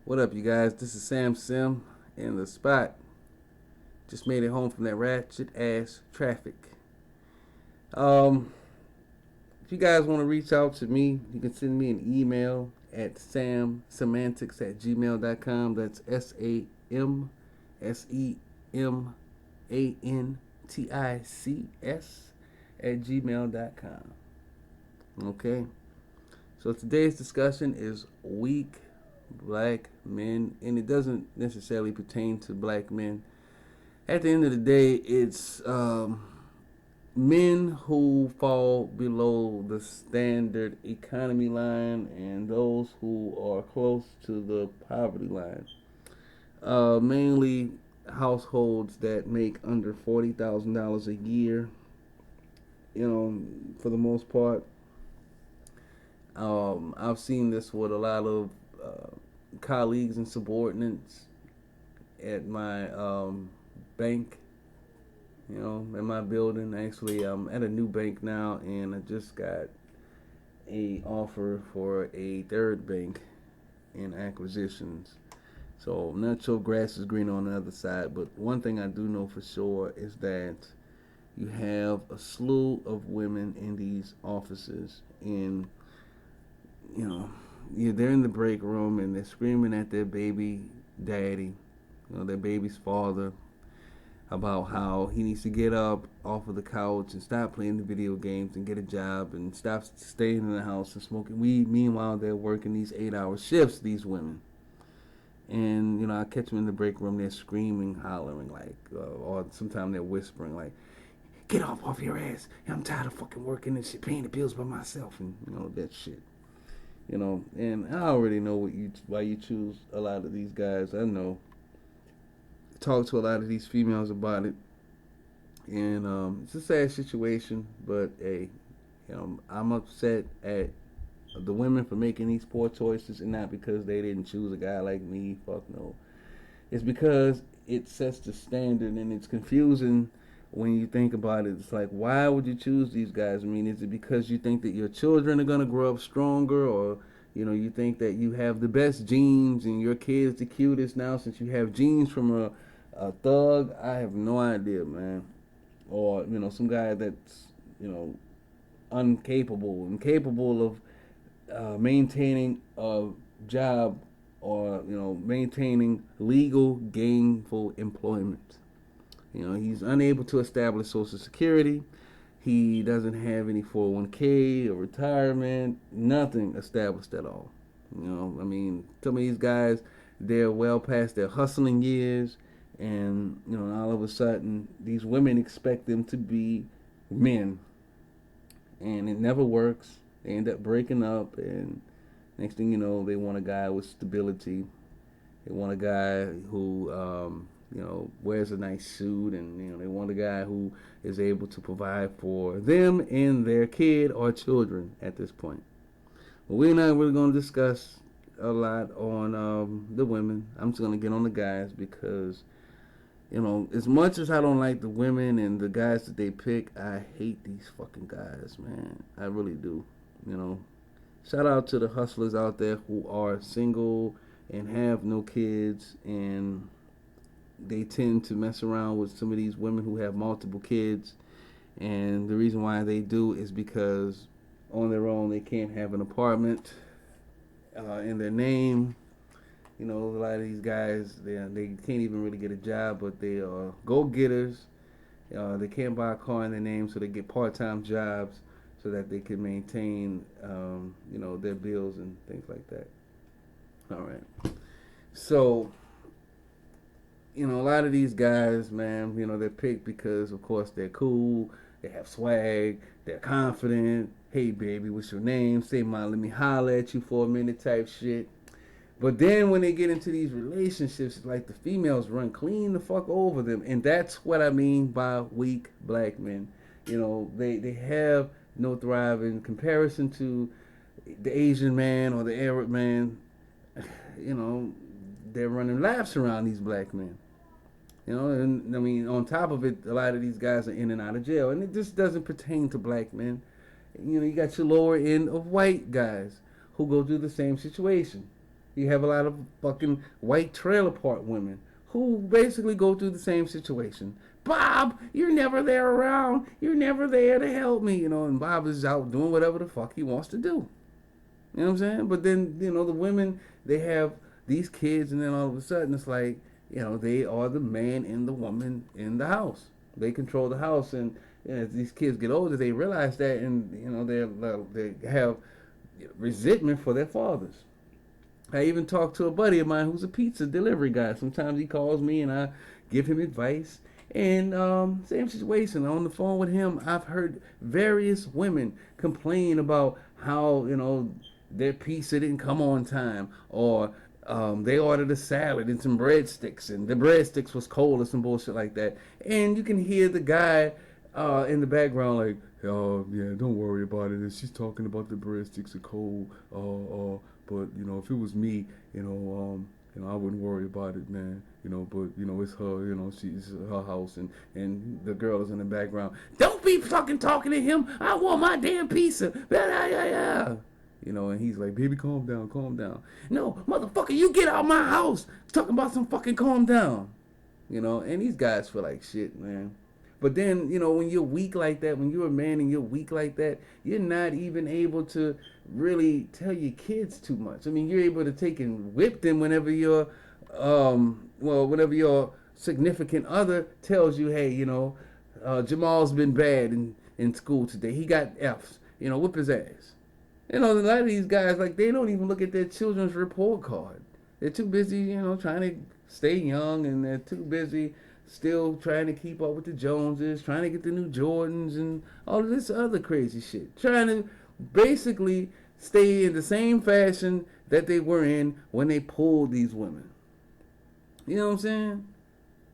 What up, you guys? This is Sam Sim in the spot. Just made it home from that ratchet ass traffic. Um, if you guys want to reach out to me, you can send me an email at samsemantics@gmail.com. That's SAMSEMANTICS at gmail.com. Okay? So today's discussion is weak black men, and it doesn't necessarily pertain to black men. At the end of the day, it's men who fall below the standard economy line and those who are close to the poverty line. Mainly households that make under $40,000 a year. For the most part, I've seen this with a lot of colleagues and subordinates at my bank, at my building. Actually, I'm at a new bank now, and I just got a offer for a third bank in acquisitions. So I'm not sure grass is green on the other side, but one thing I do know for sure is that you have a slew of women in these offices, and they're in the break room and they're screaming at their baby daddy, their baby's father, about how he needs to get up off of the couch and stop playing the video games and get a job and stop staying in the house and smoking weed. Meanwhile, they're working these 8-hour shifts, these women. And, I catch them in the break room, they're screaming, hollering, or sometimes they're whispering, get off your ass. I'm tired of fucking working and shit, paying the bills by myself, and, that shit. And I already know why you choose a lot of these guys. I know. Talk to a lot of these females about it, and it's a sad situation. But hey, I'm upset at the women for making these poor choices, and not because they didn't choose a guy like me. Fuck no. It's because it sets the standard, and it's confusing when you think about it. It's like, why would you choose these guys? I mean, is it because you think that your children are gonna grow up stronger, or you think that you have the best genes and your kid's the cutest now since you have genes from a thug? I have no idea, man. Or some guy that's incapable of maintaining a job, or maintaining legal gainful employment. He's unable to establish Social Security. He doesn't have any 401k or retirement, nothing established at all. I mean, some of these guys, they're well past their hustling years, and all of a sudden these women expect them to be men, and it never works. They end up breaking up, and next thing you know, they want a guy with stability. They want a guy who wears a nice suit, and they want a guy who is able to provide for them and their kid or children at this point. But we're not really going to discuss a lot on the women. I'm just going to get on the guys because, as much as I don't like the women and the guys that they pick, I hate these fucking guys, man. I really do. Shout out to the hustlers out there who are single and have no kids, and they tend to mess around with some of these women who have multiple kids. And the reason why they do is because on their own they can't have an apartment in their name. A lot of these guys, they can't even really get a job, but they are go-getters. They can't buy a car in their name, so they get part-time jobs so that they can maintain, their bills and things like that. All right. So, a lot of these guys, man, they're picked because, of course, they're cool, they have swag, they're confident. Hey, baby, what's your name? Say, let me holler at you for a minute type shit. But then when they get into these relationships, it's like the females run clean the fuck over them. And that's what I mean by weak black men. They have no thrive in comparison to the Asian man or the Arab man. They're running laps around these black men. And I mean, on top of it, a lot of these guys are in and out of jail. And it just doesn't pertain to black men. You got your lower end of white guys who go through the same situation. You have a lot of fucking white trailer park women who basically go through the same situation. Bob, you're never there around. You're never there to help me, and Bob is out doing whatever the fuck he wants to do. You know what I'm saying? But then, the women, they have these kids, and then all of a sudden it's like, they are the man and the woman in the house. They control the house, and as these kids get older, they realize that, and they have resentment for their fathers. I even talked to a buddy of mine who's a pizza delivery guy. Sometimes he calls me and I give him advice. And same situation. On the phone with him, I've heard various women complain about how, their pizza didn't come on time, or they ordered a salad and some breadsticks, and the breadsticks was cold or some bullshit like that. And you can hear the guy in the background like, "Oh yeah, don't worry about it. She's talking about the breadsticks are cold. But if it was me, I wouldn't worry about it, man. But it's her. She's her house, and the girl is in the background. Don't be fucking talking to him. I want my damn pizza. Yeah. And he's like, baby, calm down, calm down. No, motherfucker, you get out of my house. Talking about some fucking calm down. And these guys feel like shit, man. But then, when you're weak like that, when you're a man and you're weak like that, you're not even able to really tell your kids too much. I mean, you're able to take and whip them whenever whenever your significant other tells you, hey, Jamal's been bad in school today. He got F's. Whip his ass. A lot of these guys, like, they don't even look at their children's report card. They're too busy, trying to stay young, and they're too busy still trying to keep up with the Joneses, trying to get the new Jordans and all of this other crazy shit. Trying to basically stay in the same fashion that they were in when they pulled these women. You know what I'm saying?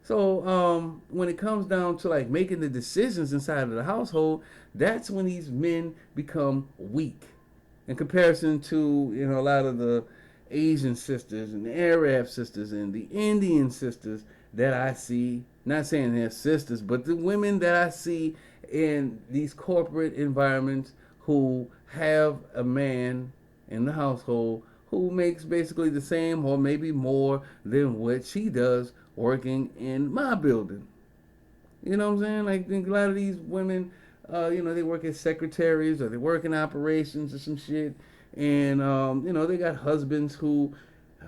So when it comes down to like making the decisions inside of the household, that's when these men become weak. In comparison to, a lot of the Asian sisters and the Arab sisters and the Indian sisters that I see, not saying they're sisters, but the women that I see in these corporate environments who have a man in the household who makes basically the same or maybe more than what she does working in my building. You know what I'm saying? Like, a lot of these women, they work as secretaries or they work in operations or some shit. And, they got husbands who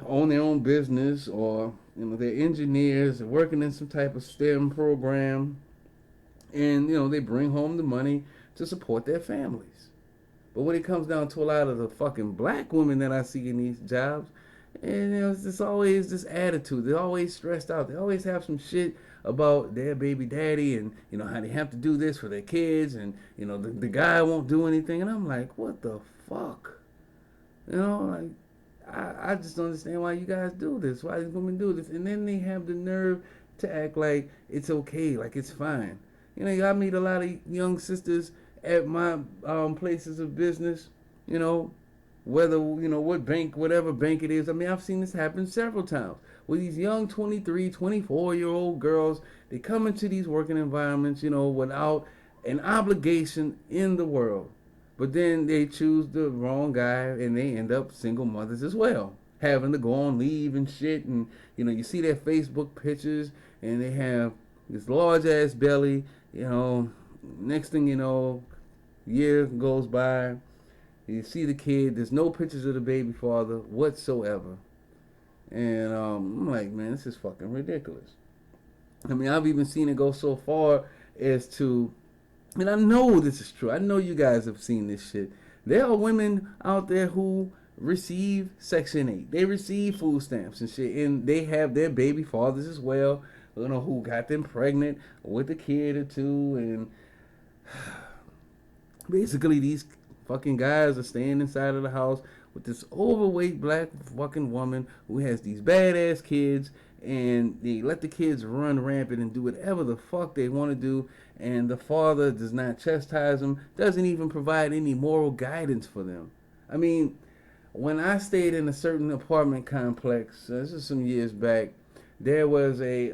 own their own business, or they're engineers, they're working in some type of STEM program, and they bring home the money to support their families. But when it comes down to a lot of the fucking black women that I see in these jobs, and it's always this attitude. They're always stressed out. They always have some shit about their baby daddy, and how they have to do this for their kids, and the guy won't do anything. And I'm like, what the fuck? Like, I just don't understand why you guys do this. Why these women do this. And then they have the nerve to act like it's okay, like it's fine. I meet a lot of young sisters at my places of business, whether, what bank, whatever bank it is. I mean, I've seen this happen several times. With these young 23, 24-year-old girls, they come into these working environments, without an obligation in the world. But then they choose the wrong guy, and they end up single mothers as well, having to go on leave and shit. And you see their Facebook pictures, and they have this large ass belly. Next thing you know, year goes by, you see the kid. There's no pictures of the baby father whatsoever, and I'm like, man, this is fucking ridiculous. I mean, I've even seen it go so far as to, and I know this is true. I know you guys have seen this shit. There are women out there who receive Section 8. They receive food stamps and shit. And they have their baby fathers as well, who got them pregnant with a kid or two. And basically these fucking guys are staying inside of the house with this overweight black fucking woman who has these badass kids, and they let the kids run rampant and do whatever the fuck they want to do, and the father does not chastise them, doesn't even provide any moral guidance for them. I mean, when I stayed in a certain apartment complex, this is some years back, there was a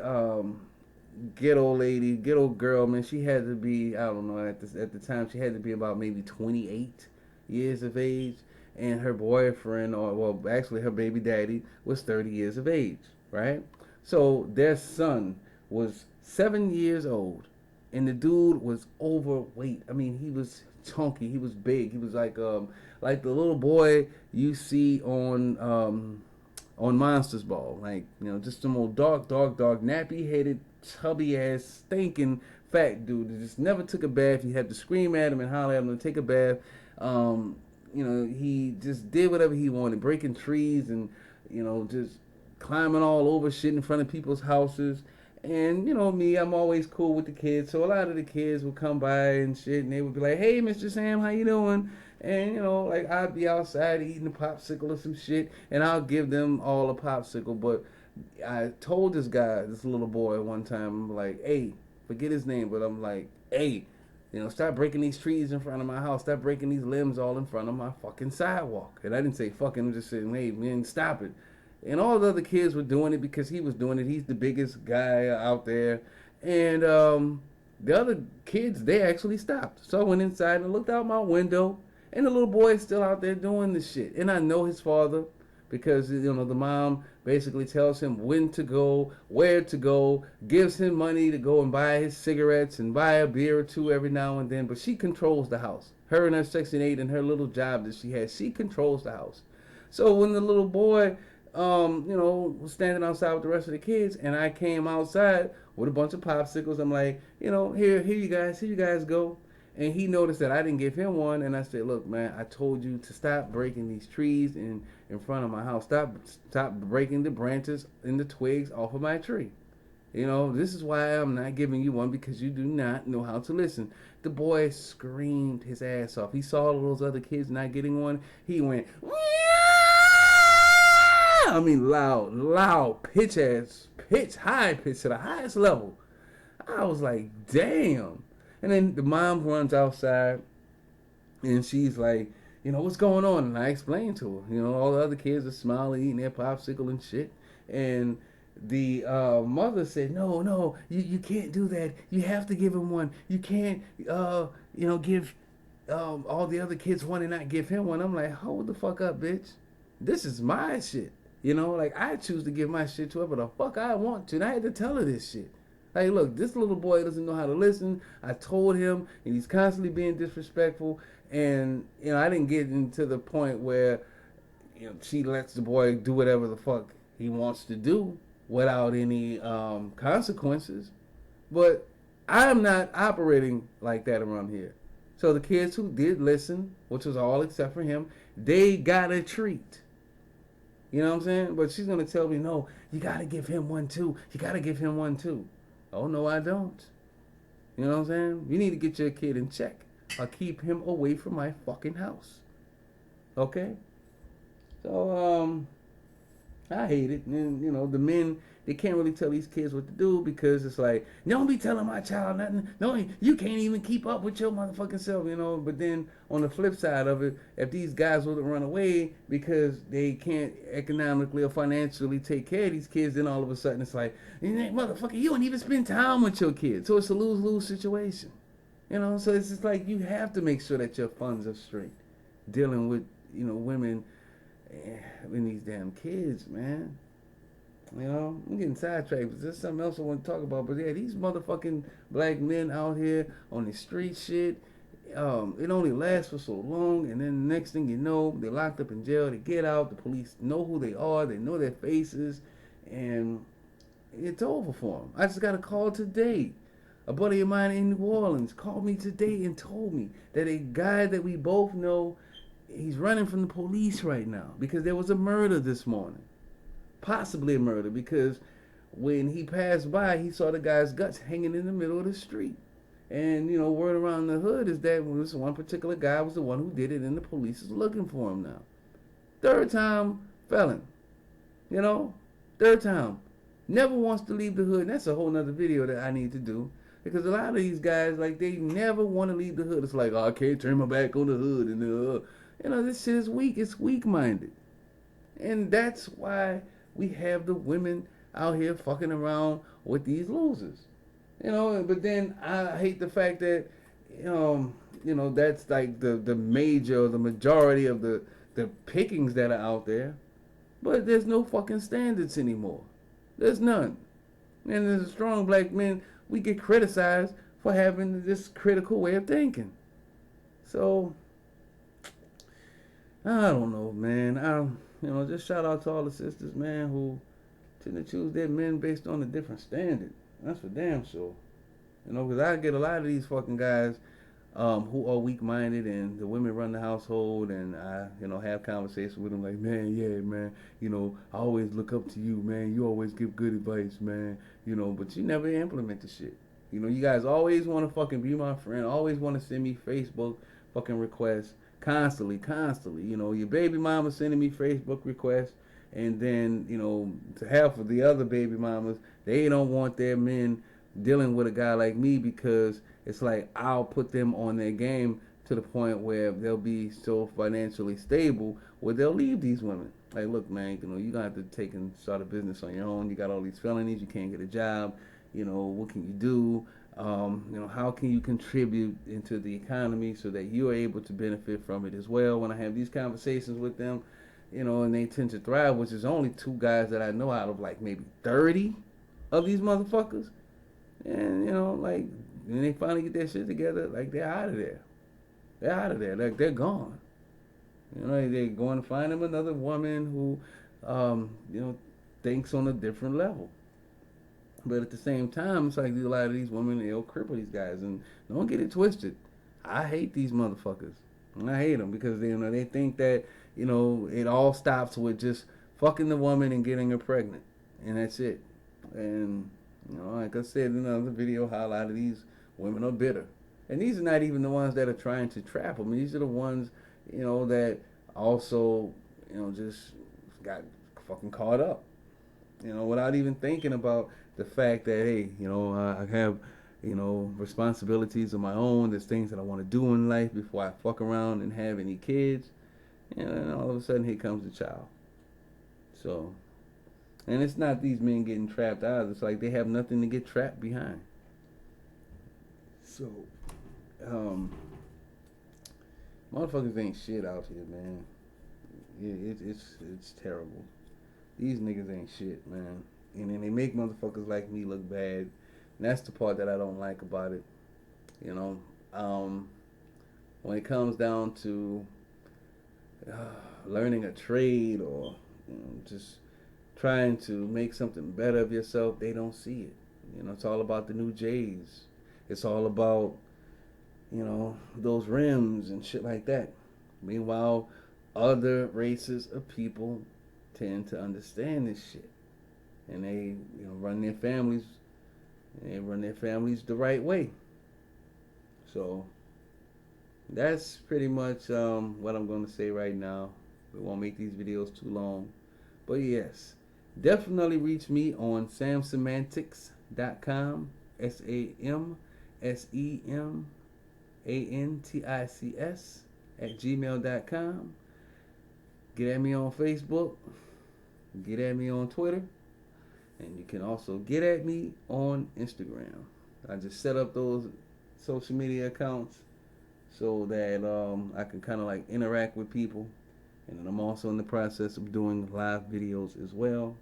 ghetto girl, man. She had to be, I don't know, at the time, she had to be about maybe 28 years of age. and her boyfriend, or well, actually her baby daddy, was 30 years of age, right? So their son was 7 years old, and the dude was overweight. I mean, he was chunky, he was big, he was like the little boy you see on Monsters Ball, like just some old dark, nappy headed, chubby ass, stinking fat dude that just never took a bath. You had to scream at him and holler at him to take a bath. He just did whatever he wanted, breaking trees and just climbing all over shit in front of people's houses. And me, I'm always cool with the kids, so a lot of the kids would come by and shit, and they would be like, "Hey, Mr. Sam, how you doing?" And like I'd be outside eating a popsicle or some shit, and I'll give them all a popsicle. But I told this guy, this little boy, one time, I'm like, "Hey, forget his name," but I'm like, "Hey, stop breaking these trees in front of my house. Stop breaking these limbs all in front of my fucking sidewalk." And I didn't say fucking, I'm just saying, "Hey, man, stop it." And all the other kids were doing it because he was doing it. He's the biggest guy out there. And the other kids, they actually stopped. So I went inside and looked out my window, and the little boy is still out there doing this shit. And I know his father because, the mom basically tells him when to go, where to go, gives him money to go and buy his cigarettes and buy a beer or two every now and then. But she controls the house. Her and her Section 8 and her little job that she has, she controls the house. So when the little boy was standing outside with the rest of the kids, and I came outside with a bunch of popsicles. I'm like, here you guys go. And he noticed that I didn't give him one, and I said, "Look, man, I told you to stop breaking these trees in front of my house. Stop breaking the branches and the twigs off of my tree. This is why I'm not giving you one, because you do not know how to listen." The boy screamed his ass off. He saw all those other kids not getting one. He went, "Wee!" I mean, loud, high pitch to the highest level. I was like, damn. And then the mom runs outside, and she's like, "What's going on?" And I explained to her, all the other kids are smiling, eating their popsicle and shit. And the mother said, "No, you can't do that. You have to give him one. You can't, give all the other kids one and not give him one." I'm like, hold the fuck up, bitch. This is my shit. Like I choose to give my shit to whoever the fuck I want to. And I had to tell her this shit. Like, look, this little boy doesn't know how to listen. I told him, and he's constantly being disrespectful. And, I didn't get into the point where, she lets the boy do whatever the fuck he wants to do without any consequences. But I'm not operating like that around here. So the kids who did listen, which was all except for him, they got a treat. You know what I'm saying? But she's going to tell me, "No, you got to give him one too. You got to give him one too." Oh, no, I don't. You know what I'm saying? You need to get your kid in check or keep him away from my fucking house. Okay? So, I hate it. And, the men, they can't really tell these kids what to do because it's like, "Don't be telling my child nothing. No, you can't even keep up with your motherfucking self," But then on the flip side of it, if these guys wouldn't run away because they can't economically or financially take care of these kids, then all of a sudden it's like, "Motherfucker, you don't even spend time with your kids." So it's a lose-lose situation. So it's just like you have to make sure that your funds are straight dealing with, women and these damn kids, man. I'm getting sidetracked, but there's something else I want to talk about. But yeah, these motherfucking black men out here on the street shit, it only lasts for so long, and then the next thing you know, they're locked up in jail, they get out, the police know who they are, they know their faces, and it's over for them. I just got a call today. A buddy of mine in New Orleans called me today and told me that a guy that we both know, he's running from the police right now because there was a murder this morning. Possibly a murder, because when he passed by, he saw the guy's guts hanging in the middle of the street. And, word around the hood is that this one particular guy was the one who did it, and the police is looking for him now. Third time felon. Third time. Never wants to leave the hood. And that's a whole nother video that I need to do. Because a lot of these guys, like, they never want to leave the hood. It's like, "Oh, I can't turn my back on the hood." And, this shit is weak. It's weak-minded. And that's why we have the women out here fucking around with these losers. But then I hate the fact that, that's like the majority of the the pickings that are out there, but there's no fucking standards anymore. There's none. And as strong black men, we get criticized for having this critical way of thinking. So I don't know, man. Just shout out to all the sisters, man, who tend to choose their men based on a different standard. That's for damn sure. Because I get a lot of these fucking guys who are weak-minded, and the women run the household, and I, have conversations with them like, man, yeah, man, I always look up to you, man. You always give good advice, man. But you never implement the shit. You guys always want to fucking be my friend, always want to send me Facebook fucking requests constantly. Your baby mama sending me Facebook requests, and then, to half of the other baby mamas, they don't want their men dealing with a guy like me because it's like I'll put them on their game to the point where they'll be so financially stable where they'll leave these women. Like, look, man, you're gonna have to take and start a business on your own. You got all these felonies, you can't get a job. What can you do? How can you contribute into the economy so that you're able to benefit from it as well? When I have these conversations with them, and they tend to thrive, which is only 2 guys that I know out of like maybe 30 of these motherfuckers. And, like, when they finally get their shit together, like, they're out of there. They're out of there. Like, they're gone. They're going to find them another woman who, thinks on a different level. But at the same time, it's like a lot of these women, they'll cripple these guys. And don't get it twisted. I hate these motherfuckers. I hate them because, they think that, it all stops with just fucking the woman and getting her pregnant. And that's it. And like I said in another video, how a lot of these women are bitter. And these are not even the ones that are trying to trap them. These are the ones, that also, just got fucking caught up. Without even thinking about the fact that, hey, I have, responsibilities of my own. There's things that I want to do in life before I fuck around and have any kids. And all of a sudden, here comes the child. So, and it's not these men getting trapped either. It's like they have nothing to get trapped behind. So, motherfuckers ain't shit out here, man. It's terrible. These niggas ain't shit, man. And then they make motherfuckers like me look bad. And that's the part that I don't like about it. When it comes down to learning a trade or just trying to make something better of yourself, they don't see it. It's all about the new J's. It's all about, those rims and shit like that. Meanwhile, other races of people tend to understand this shit. And they, run their families. And they run their families the right way. So, that's pretty much what I'm going to say right now. We won't make these videos too long. But yes, definitely reach me on samsemantics.com. SAMSEMANTICS @gmail.com. Get at me on Facebook. Get at me on Twitter. And you can also get at me on Instagram. I just set up those social media accounts so that I can kind of like interact with people. And then I'm also in the process of doing live videos as well.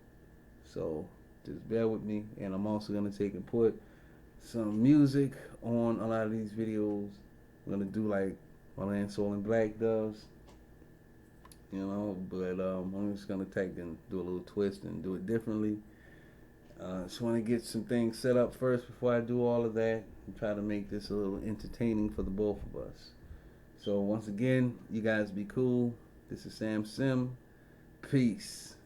So just bear with me. And I'm also going to take and put some music on a lot of these videos. I'm going to do like my Land Soul and Black does. But I'm just going to take and do a little twist and do it differently. Just want to get some things set up first before I do all of that and try to make this a little entertaining for the both of us. So once again, you guys be cool. This is Sam Sim. Peace.